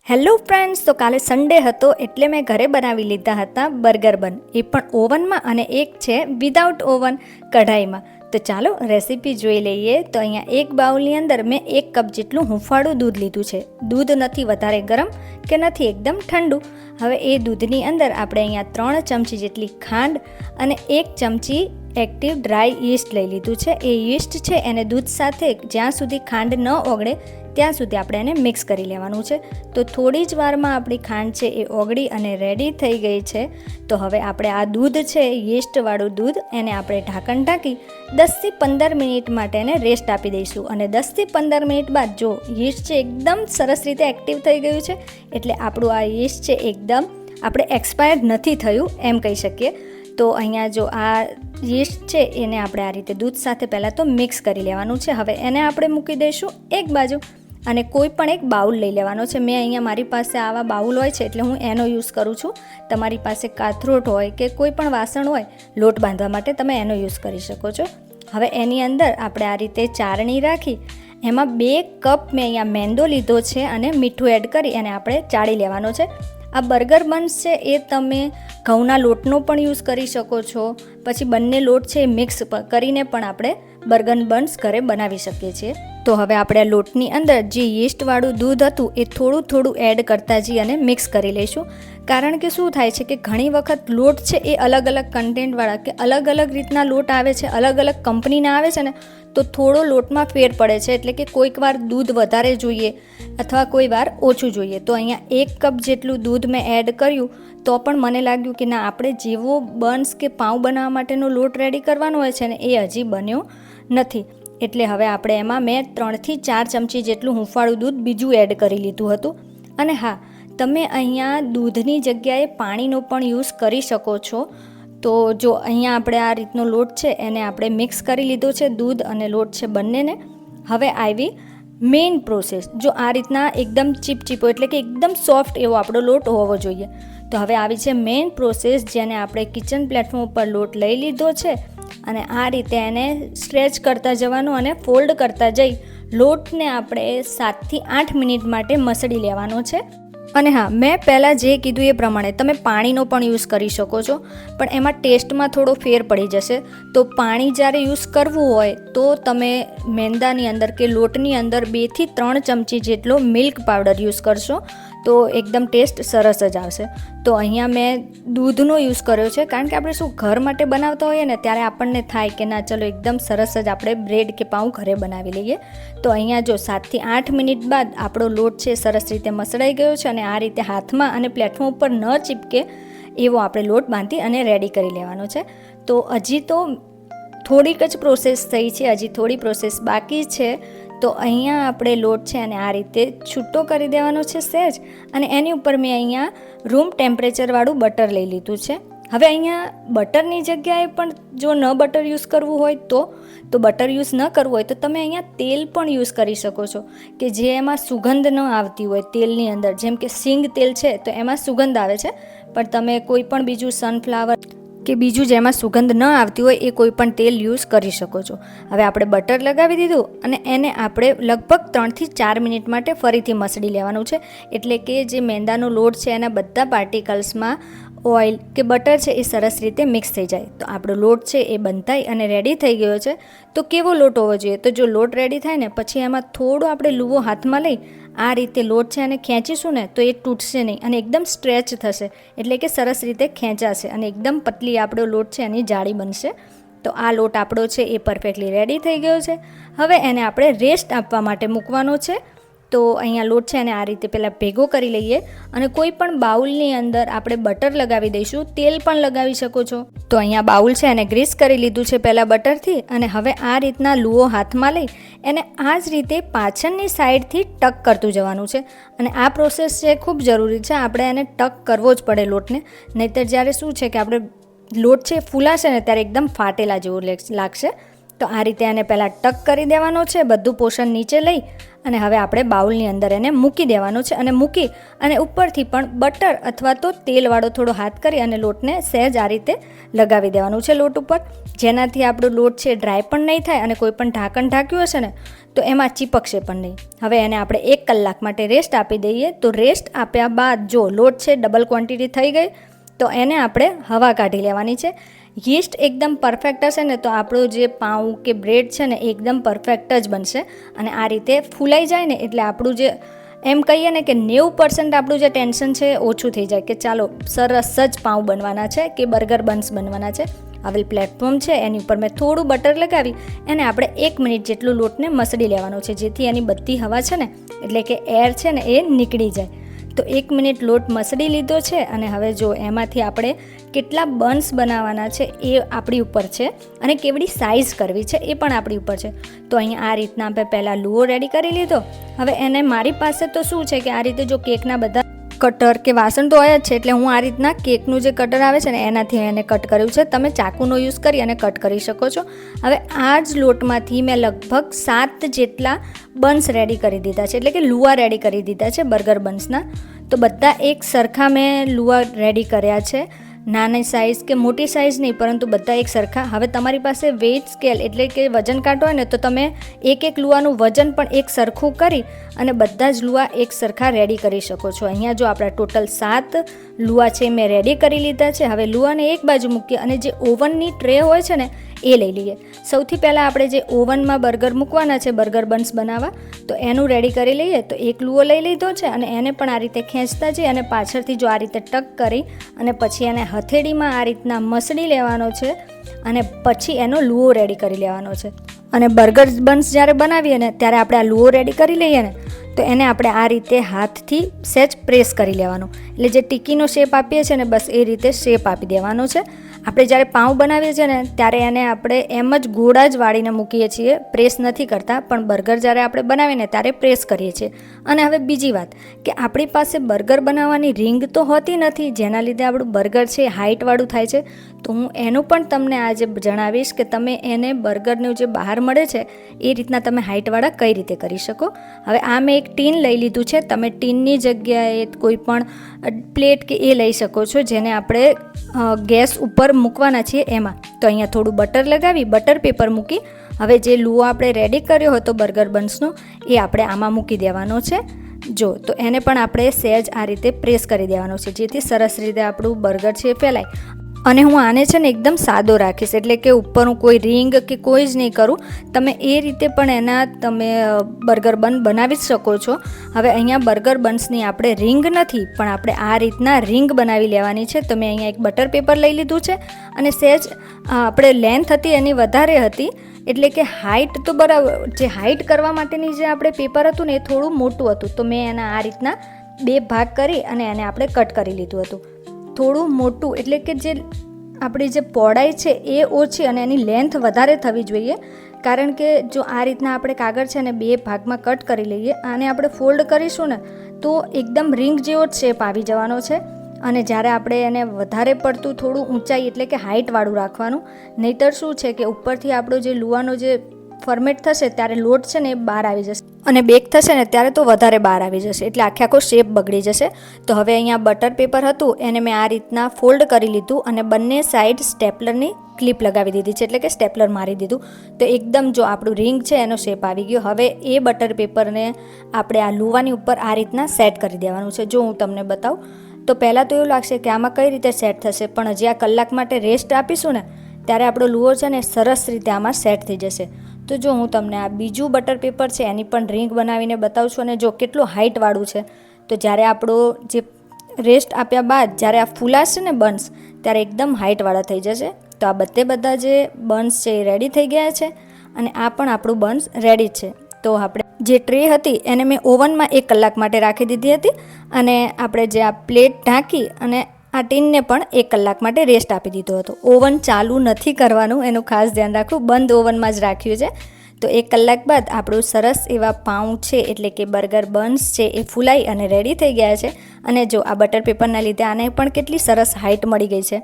Hello friends, તો કાલે Sunday હતો એટલે મેં ઘરે બનાવી લીધા હતા બર્ગર બન, એ પણ ઓવનમાં, અને એક છે વિધાઉટ ઓવન કઢાઈમાં. તો ચાલો રેસીપી જોઈ લઈએ. તો અહીંયા એક બાઉલની અંદર મેં 1 કપ જેટલું હૂંફાળું દૂધ લીધું છે. દૂધ નથી વધારે ગરમ કે નથી એકદમ ઠંડુ. હવે એ દૂધની અંદર આપણે અહીંયા 3 ચમચી જેટલી ખાંડ અને 1 ચમચી એક્ટિવ ડ્રાય યીસ્ટ લઈ લીધું છે. એ યીસ્ટ છે એને દૂધ સાથે જ્યાં સુધી ખાંડ ન ઓગળે ત્યાં સુધી આપણે એને મિક્સ કરી લેવાનું છે. તો થોડી જ વારમાં આપણી ખાંડ છે એ ઓગળી અને રેડી થઈ ગઈ છે. તો હવે આપણે આ દૂધ છે, યીસ્ટવાળું દૂધ, એને આપણે ઢાંકણ ઢાંકી 10થી 15 મિનિટ માટે એને રેસ્ટ આપી દઈશું. અને 10થી 15 મિનિટ બાદ જો યીસ્ટ છે એકદમ સરસ રીતે એક્ટિવ થઈ ગયું છે, એટલે આપણું આ યીસ્ટ છે એકદમ આપણે એક્સપાયર્ડ નથી થયું એમ કહી શકીએ. તો અહીંયા જો આ યીસ્ટ છે એને આપણે આ રીતે દૂધ સાથે પહેલાં તો મિક્સ કરી લેવાનું છે. હવે એને આપણે મૂકી દઈશું એક બાજુ અને કોઈ પણ એક બાઉલ લઈ લેવાનો છે. મેં અહીંયા મારી પાસે આવા બાઉલ હોય છે એટલે હું એનો યુઝ કરું છું. તમારી પાસે કાથરોટ હોય કે કોઈ પણ વાસણ હોય લોટ બાંધવા માટે, તમે એનો યુઝ કરી શકો છો. હવે એની અંદર આપણે આ રીતે ચાળણી રાખી એમાં 2 કપ મેં અહીંયા મેંદો લીધો છે અને મીઠું એડ કરી અને આપણે ચાળી લેવાનો છે. આ બર્ગર બન્સ છે એ તમે ઘઉંના લોટનો પણ યુઝ કરી શકો છો. પછી બંને લોટ છે એ મિક્સ કરીને પણ આપણે બર્ગર બન્સ ઘરે બનાવી શકીએ છીએ. તો હવે આપણે આ લોટની અંદર જે યીસ્ટવાળું દૂધ હતું એ થોડું થોડું એડ કરતા જઈ અને મિક્સ કરી લઈશું. કારણ કે શું થાય છે કે ઘણી વખત લોટ છે એ અલગ અલગ કન્ટેન્ટવાળા કે અલગ અલગ રીતના લોટ આવે છે, અલગ અલગ કંપનીના આવે છે ને, તો થોડો લોટમાં ફેર પડે છે. એટલે કે કોઈક વાર દૂધ વધારે જોઈએ અથવા કોઈ વાર ઓછું જોઈએ. તો અહીંયા 1 કપ જેટલું દૂધ મેં એડ કર્યું તો પણ મને લાગ્યું કે ના, આપણે જેવો બન્સ કે પાઉં બનાવવા માટેનો લોટ રેડી કરવાનો હોય છે ને એ હજી બન્યો નથી. એટલે હવે આપણે એમાં મેં 3થી 4 ચમચી જેટલું હૂંફાળું દૂધ બીજું એડ કરી લીધું હતું. અને હા, તમે અહીંયા દૂધની જગ્યાએ પાણીનો પણ યુઝ કરી શકો છો. તો જો અહીંયા આપણે આ રીતનો લોટ છે એને આપણે મિક્સ કરી લીધો છે, દૂધ અને લોટ છે બંનેને. હવે આવી મેઇન પ્રોસેસ, જો આ રીતના એકદમ ચીપચીપો એટલે કે એકદમ સોફ્ટ એવો આપણો લોટ હોવો જોઈએ. તો હવે આવી છે મેઇન પ્રોસેસ, જેને આપણે કિચન પ્લેટફોર્મ ઉપર લોટ લઈ લીધો છે અને આ રીતે એને સ્ટ્રેચ કરતા જવાનું અને ફોલ્ડ કરતા જઈ લોટને આપણે 7થી 8 મિનિટ માટે મસળી લેવાનો છે. અને હા, મેં પહેલાં જે કીધું એ પ્રમાણે તમે પાણીનો પણ યુઝ કરી શકો છો, પણ એમાં ટેસ્ટમાં થોડો ફેર પડી જશે. તો પાણી જ્યારે યુઝ કરવું હોય તો તમે મેંદાની અંદર કે લોટની અંદર 2થી 3 ચમચી જેટલો મિલ્ક પાવડર યુઝ કરશો તો એકદમ ટેસ્ટ સરસ જ આવશે. તો અહીંયા મેં દૂધનો યુઝ કર્યો છે, કારણ કે આપણે શું ઘર માટે બનાવતા હોઈએ ને ત્યારે આપણને થાય કે ના, ચલો એકદમ સરસ જ આપણે બ્રેડ કે પાઉં ઘરે બનાવી લઈએ. તો અહીંયા જો 7થી 8 મિનિટ બાદ આપણો લોટ છે સરસ રીતે મસળાઈ ગયો છે અને આ રીતે હાથમાં અને પ્લેટફોર્મ ઉપર ન ચીપકે એવો આપણે લોટ બાંધી અને રેડી કરી લેવાનો છે. તો હજી તો થોડીક જ પ્રોસેસ થઈ છે, હજી થોડી પ્રોસેસ બાકી છે. તો અહીંયા આપણે લોટ છે અને આ રીતે છૂટો કરી દેવાનો છે સહેજ, અને એની ઉપર મેં અહીંયા રૂમ ટેમ્પરેચરવાળું બટર લઈ લીધું છે. હવે અહીંયા બટરની જગ્યાએ પણ જો ન બટર યુઝ કરવું હોય તો બટર યુઝ ન કરવું હોય તો તમે અહીંયા તેલ પણ યુઝ કરી શકો છો, કે જે એમાં સુગંધ ન આવતી હોય તેલની અંદર. જેમ કે સિંગ તેલ છે તો એમાં સુગંધ આવે છે, પણ તમે કોઈ પણ બીજું સનફ્લાવર કે બીજું જેમાં સુગંધ ન આવતી હોય એ કોઈ પણ તેલ યુઝ કરી શકો છો. હવે આપણે બટર લગાવી દીધું અને એને આપણે લગભગ 3થી 4 મિનિટ માટે ફરીથી મસળી લેવાનું છે. એટલે કે જે મેંદાનો લોટ છે એના બધા પાર્ટિકલ્સમાં ઓઇલ કે બટર છે એ સરસ રીતે મિક્સ થઈ જાય. તો આપણો લોટ છે એ બંધાઈ અને રેડી થઈ ગયો છે. તો કેવો લોટ હોવો જોઈએ? તો જો લોટ રેડી થાય ને પછી એમાં થોડો આપણે લુવો હાથમાં લઈ આ રીતે લોટ છે અને ખેંચીશું ને તો એ તૂટશે નહીં અને એકદમ સ્ટ્રેચ થશે, એટલે કે સરસ રીતે ખેંચાશે અને એકદમ પતલી આપણો લોટ છે એની જાળી બનશે. તો આ લોટ આપણો છે એ પરફેક્ટલી રેડી થઈ ગયો છે. હવે એને આપણે રેસ્ટ આપવા માટે મૂકવાનો છે. તો અહીંયા લોટ છે એને આ રીતે પહેલાં ભેગો કરી લઈએ અને કોઈ પણ બાઉલની અંદર આપણે બટર લગાવી દઈશું. તેલ પણ લગાવી શકો છો. તો અહીંયા બાઉલ છે એને ગ્રીસ કરી લીધું છે પહેલાં બટરથી, અને હવે આ રીતના લુઓ હાથમાં લઈ એને આ જ રીતે પાછળની સાઈડથી ટક કરતું જવાનું છે. અને આ પ્રોસેસ છે ખૂબ જરૂરી છે, આપણે એને ટક કરવો જ પડે લોટને, નહીંતર જ્યારે શું છે કે આપણે લોટ છે ફૂલાશે ને ત્યારે એકદમ ફાટેલા જેવું લાગશે. તો આ રીતે એને પહેલાં ટક કરી દેવાનો છે, બધું પોષણ નીચે લઈ અને હવે આપણે બાઉલની અંદર એને મૂકી દેવાનું છે અને મૂકી અને ઉપરથી પણ બટર અથવા તો તેલવાળો થોડો હાથ કરી અને લોટને સહેજ આ રીતે લગાવી દેવાનું છે લોટ ઉપર, જેનાથી આપણો લોટ છે ડ્રાય પણ નહીં થાય અને કોઈ પણ ઢાંકણ ઢાંક્યું હશે ને તો એમાં ચીપકશે પણ નહીં. હવે એને આપણે 1 કલાક માટે રેસ્ટ આપી દઈએ. તો રેસ્ટ આપ્યા બાદ જો લોટ છે ડબલ ક્વોન્ટિટી થઈ ગઈ તો એને આપણે હવા કાઢી લેવાની છે. યીસ્ટ એકદમ પરફેક્ટ હશે ને તો આપણું જે પાઉં કે બ્રેડ છે ને એકદમ પરફેક્ટ જ બનશે અને આ રીતે ફૂલાઈ જાય ને એટલે આપણું જે એમ કહીએ ને કે 90% આપણું જે ટેન્શન છે ઓછું થઈ જાય કે ચાલો સરસ જ પાઉં બનવાના છે કે બર્ગર બન્સ બનવાના છે. આવેલ પ્લેટફોર્મ છે એની ઉપર મેં થોડું બટર લગાવી એને આપણે 1 મિનિટ જેટલું લોટને મસળી લેવાનો છે, જેથી એની બધી હવા છે ને એટલે કે એર છે ને એ નીકળી જાય. તો 1 મિનિટ લોટ મસળી લીધો છે અને હવે જો એમાંથી આપણે કેટલા બન્સ બનાવવાના છે એ આપણી ઉપર છે અને કેવડી સાઇઝ કરવી છે એ પણ આપણી ઉપર છે. તો અહીંયા આ રીતના આપણે પહેલાં લુઓ રેડી કરી લીધો. હવે એને મારી પાસે તો શું છે કે આ રીતે જો કેકના બધા કટર કે વાસણ તો હોય જ છે, એટલે હું આ રીતના કેકનું જે કટર આવે છે ને એનાથી એને કટ કર્યું છે. તમે ચાકુનો યુઝ કરી અને કટ કરી શકો છો. હવે આ જ લોટમાંથી મેં લગભગ 7 જેટલા બન્સ રેડી કરી દીધા છે, એટલે કે લુઆ રેડી કરી દીધા છે બર્ગર બન્સના. તો બધા એક સરખા મેં લુઆ રેડી કર્યા છે, નાની સાઇઝ કે મોટી સાઇઝ નહીં પરંતુ બધા એક સરખા. હવે તમારી પાસે વેઇટ સ્કેલ એટલે કે વજન કાંટો હોય ને તો તમે એક લુઆનું વજન પણ એક સરખું કરી અને બધા જ લુઆ એક સરખા રેડી કરી શકો છો. અહીંયા જો આપણા ટોટલ 7 લુઆ છે મેં રેડી કરી લીધા છે. હવે લુઆને એક બાજુ મૂકીએ અને જે ઓવનની ટ્રે હોય છે ને એ લઈ લઈએ. સૌથી પહેલાં આપણે જે ઓવનમાં બર્ગર મૂકવાના છે બર્ગર બન્સ બનાવવા તો એનું રેડી કરી લઈએ. તો એક લુઓ લઈ લીધો છે અને એને પણ આ રીતે ખેંચતા જઈએ અને પાછળથી જો આ રીતે ટક કરી અને પછી એને હથેળીમાં આ રીતના મસળી લેવાનો છે અને પછી એનો લુઓ રેડી કરી લેવાનો છે. અને બર્ગર બન્સ જ્યારે બનાવીએ ને ત્યારે આપણે આ લુઓ રેડી કરી લઈએ ને તો એને આપણે આ રીતે હાથથી સહેજ પ્રેસ કરી લેવાનો, એટલે જે ટીકીનો શેપ આપીએ છીએ ને બસ એ રીતે શેપ આપી દેવાનો છે. આપણે જ્યારે પાઉં બનાવીએ છીએ ને ત્યારે એને આપણે એમ જ ગોળા જ વાળીને મૂકીએ છીએ, પ્રેસ નથી કરતા, પણ બર્ગર જ્યારે આપણે બનાવીએ ને ત્યારે પ્રેસ કરીએ છીએ. અને હવે બીજી વાત કે આપણી પાસે બર્ગર બનાવવાની રિંગ તો હોતી નથી, જેના લીધે આપણું બર્ગર છે એ હાઇટવાળું થાય છે. તો હું એનું પણ તમને આજે જણાવીશ કે તમે એને બર્ગરનું જે બહાર મળે છે એ રીતના તમે હાઇટવાળા કઈ રીતે કરી શકો. હવે આ મેં એક ટીન લઈ લીધું છે, તમે ટીનની જગ્યાએ કોઈ પણ પ્લેટ કે એ લઈ શકો છો જેને આપણે ગેસ ઉપર મૂકવાના છીએ એમાં. તો અહીંયા થોડું બટર લગાવી બટર પેપર મૂકી હવે જે લુઓ આપણે રેડી કર્યો હતો બર્ગર બન્સનો એ આપણે આમાં મૂકી દેવાનો છે. જો તો એને પણ આપણે સહેજ આ રીતે પ્રેસ કરી દેવાનો છે, જેથી સરસ રીતે આપણું બર્ગર છે એ ફેલાય. અને હું આને છે ને એકદમ સાદો રાખીશ, એટલે કે ઉપર હું કોઈ રિંગ કે કોઈ જ નહીં કરું. તમે એ રીતે પણ એના તમે બર્ગર બન બનાવી જ શકો છો. હવે અહીંયા બર્ગર બન્સની આપણે રિંગ નથી પણ આપણે આ રીતના રિંગ બનાવી લેવાની છે. તો મેં અહીંયા એક બટર પેપર લઈ લીધું છે અને સહેજ આપણે લેન્થ હતી એની વધારે હતી, એટલે કે હાઇટ તો બરાબર, જે હાઇટ કરવા માટેની જે આપણે પેપર હતું ને એ થોડું મોટું હતું. તો મેં એના આ રીતના 2 ભાગ કરી અને એને આપણે કટ કરી લીધું હતું. થોડું મોટું એટલે કે જે આપણી જે પહોળાઈ છે એ ઓછી અને એની લેન્થ વધારે થવી જોઈએ, કારણ કે જો આ રીતના આપણે કાગળ છે ને 2 ભાગમાં કટ કરી લઈએ અને આપણે ફોલ્ડ કરીશું ને તો એકદમ રિંગ જેવો જ શેપ આવી જવાનો છે. અને જ્યારે આપણે એને વધારે પડતું થોડું ઊંચાઈ એટલે કે હાઇટવાળું રાખવાનું, નહીંતર શું છે કે ઉપરથી આપણો જે લુવાનો જે ફોર્મેટ થશે ત્યારે લોટ છે ને એ બહાર આવી જશે અને બેક થશે ને ત્યારે તો વધારે બહાર આવી જશે, એટલે આખો શેપ બગડી જશે. તો હવે અહીંયા બટર પેપર હતું એને મેં આ રીતના ફોલ્ડ કરી લીધું અને બંને સાઈડ સ્ટેપલરની ક્લિપ લગાવી દીધી છે, એટલે કે સ્ટેપલર મારી દીધું. તો એકદમ જો આપણું રિંગ છે એનો શેપ આવી ગયો. હવે એ બટર પેપરને આપણે આ લુવાની ઉપર આ રીતના સેટ કરી દેવાનું છે. જો હું તમને બતાવું તો પહેલાં તો એવું લાગશે કે આમાં કઈ રીતે સેટ થશે, પણ હજી આ કલાક માટે રેસ્ટ આપીશું ને ત્યારે આપણો લુઓ છે ને સરસ રીતે આમાં સેટ થઈ જશે. તો જો હું તમને આ બીજું બટર પેપર છે એની પણ રિંગ બનાવીને બતાવું છું અને જો કેટલું હાઇટવાળું છે. તો જ્યારે આપણો જે રેસ્ટ આપ્યા બાદ જ્યારે આ ફૂલાશે ને બન્સ ત્યારે એકદમ હાઇટવાળા થઈ જશે. તો આ બધા જે બન્સ છે એ રેડી થઈ ગયા છે અને આ પણ આપણું બન્સ રેડી છે. તો આપણે જે ટ્રે હતી એને મેં ઓવનમાં 1 કલાક માટે રાખી દીધી હતી અને આપણે જે આ પ્લેટ ઢાંકી અને આ ટીનને પણ 1 કલાક માટે રેસ્ટ આપી દીધો હતો. ઓવન ચાલુ નથી કરવાનું, એનું ખાસ ધ્યાન રાખવું, બંધ ઓવનમાં જ રાખ્યું છે. તો 1 કલાક બાદ આપણું સરસ એવા પાઉં છે એટલે કે બર્ગર બન્સ છે એ ફૂલાઈ અને રેડી થઈ ગયા છે. અને જો આ બટર પેપરના લીધે આને પણ કેટલી સરસ હાઇટ મળી ગઈ છે.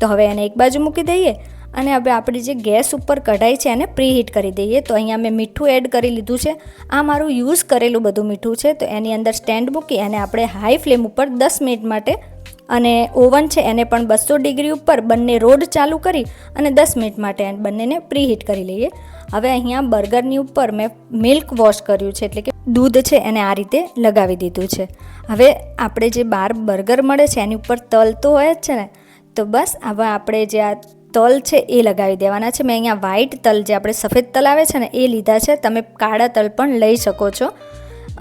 તો હવે એને એક બાજુ મૂકી દઈએ અને હવે આપણી જે ગેસ ઉપર કઢાઈ છે એને પ્રીહીટ કરી દઈએ. તો અહીંયા મેં મીઠું એડ કરી લીધું છે. આ મારું યુઝ કરેલું બધું મીઠું છે. તો એની અંદર સ્ટેન્ડ મૂકી અને આપણે હાઈ ફ્લેમ ઉપર 10 મિનિટ માટે, અને ઓવન છે એને પણ 200 ડિગ્રી ઉપર બંને રોડ ચાલુ કરી અને 10 મિનિટ માટે બંનેને પ્રીહીટ કરી લઈએ. હવે અહીંયા બર્ગરની ઉપર મેં મિલ્ક વોશ કર્યું છે, એટલે કે દૂધ છે એને આ રીતે લગાવી દીધું છે. હવે આપણે જે બહાર બર્ગર મળે છે એની ઉપર તલ તો હોય જ છે ને, તો બસ હવે આપણે જે આ તલ છે એ લગાવી દેવાના છે. મેં અહીંયા વ્હાઈટ તલ, જે આપણે સફેદ તલ આવે છે ને એ લીધા છે. તમે કાળા તલ પણ લઈ શકો છો.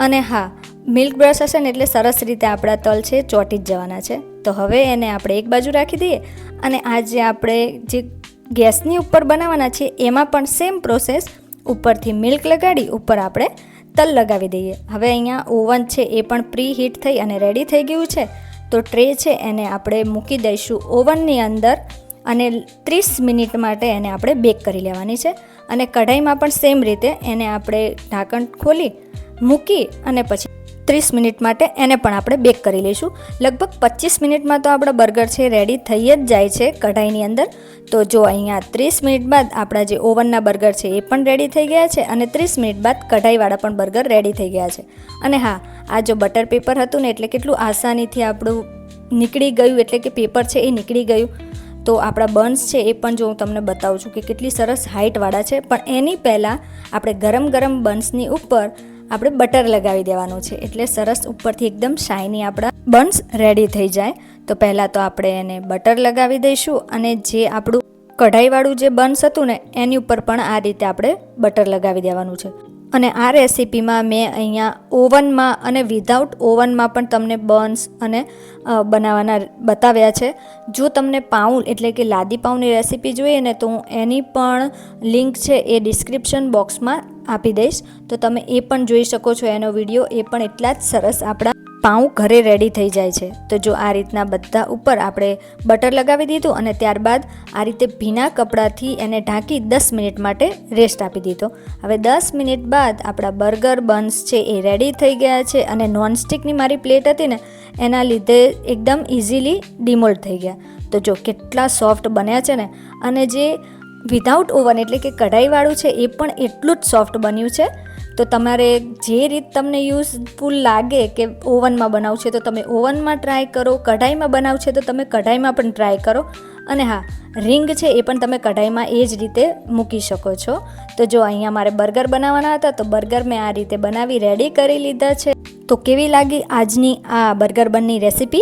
અને હા, મિલ્ક બ્રશ હશે ને એટલે સરસ રીતે આપણા તલ છે ચોંટી જ જવાના છે. તો હવે એને આપણે એક બાજુ રાખી દઈએ, અને આ જે આપણે જે ગેસની ઉપર બનાવવાના છીએ એમાં પણ સેમ પ્રોસેસ, ઉપરથી મિલ્ક લગાડી ઉપર આપણે તલ લગાવી દઈએ. હવે અહીંયા ઓવન છે એ પણ પ્રી હીટ થઈ અને રેડી થઈ ગયું છે. તો ટ્રે છે એને આપણે મૂકી દઈશું ઓવનની અંદર, અને 30 મિનિટ માટે એને આપણે બેક કરી લેવાની છે. અને કઢાઈમાં પણ સેમ રીતે એને આપણે ઢાંકણ ખોલી મૂકી અને પછી 30 મિનિટ માટે એને પણ આપણે બેક કરી લઈશું. લગભગ 25 મિનિટમાં તો આપણા બર્ગર છે રેડી થઈ જ જાય છે કઢાઈની અંદર. તો જો અહીંયા 30 મિનિટ બાદ આપણા જે ઓવનના બર્ગર છે એ પણ રેડી થઈ ગયા છે, અને 30 મિનિટ બાદ કઢાઈવાળા પણ બર્ગર રેડી થઈ ગયા છે. અને હા, આ જો બટર પેપર હતું ને એટલે કેટલું આસાનીથી આપણું નીકળી ગયું, એટલે કે પેપર છે એ નીકળી ગયું. તો આપણા બન્સ છે એ પણ જો હું તમને બતાવું છું કે કેટલી સરસ હાઇટવાળા છે. પણ એની પહેલાં આપણે ગરમ ગરમ બન્સની ઉપર આપણે બટર લગાવી દેવાનું છે, એટલે સરસ ઉપરથી એકદમ શાઇની આપણા બન્સ રેડી થઈ જાય. તો પહેલાં તો આપણે એને બટર લગાવી દઈશું, અને જે આપણું કઢાઈવાળું જે બન્સ હતું ને એની ઉપર પણ આ રીતે આપણે બટર લગાવી દેવાનું છે. અને આ રેસીપીમાં મેં અહીંયા ઓવનમાં અને વિધાઉટ ઓવનમાં પણ તમને બન્સ અને બનાવવાના બતાવ્યા છે. જો તમને પાઉં એટલે કે લાદી પાઉંની રેસીપી જોઈએ ને તો હું એની પણ લિંક છે એ ડિસ્ક્રિપ્શન બોક્સમાં આપી દઈશ. તો તમે એ પણ જોઈ શકો છો એનો વિડીયો. એ પણ એટલા જ સરસ આપણા પાઉં ઘરે રેડી થઈ જાય છે. તો જો આ રીતના બધા ઉપર આપણે બટર લગાવી દીધું, અને ત્યારબાદ આ રીતે ભીના કપડાથી એને ઢાંકી 10 મિનિટ માટે રેસ્ટ આપી દીધો. હવે 10 મિનિટ બાદ આપણા બર્ગર બન્સ છે એ રેડી થઈ ગયા છે. અને નોનસ્ટિકની મારી પ્લેટ હતી ને એના લીધે એકદમ ઇઝીલી ડિમોલ્ડ થઈ ગયા. તો જો કેટલા સોફ્ટ બન્યા છે ને. અને જે વિધાઉટ ઓવન એટલે કે કઢાઈવાળું છે એ પણ એટલું જ સોફ્ટ બન્યું છે. તો તમારે જે રીત તમને યુઝફુલ લાગે કે ઓવનમાં બનાવવું છે તો તમે ઓવનમાં ટ્રાય કરો, કઢાઈમાં બનાવવું છે તો તમે કઢાઈમાં પણ ટ્રાય કરો. અને હા, રિંગ છે એ પણ તમે કઢાઈમાં એ જ રીતે મૂકી શકો છો. તો જો અહીંયા મારે બર્ગર બનાવવાના હતા તો બર્ગર મેં આ રીતે બનાવી રેડી કરી લીધા છે. તો કેવી લાગી આજની આ બર્ગર બનની રેસીપી?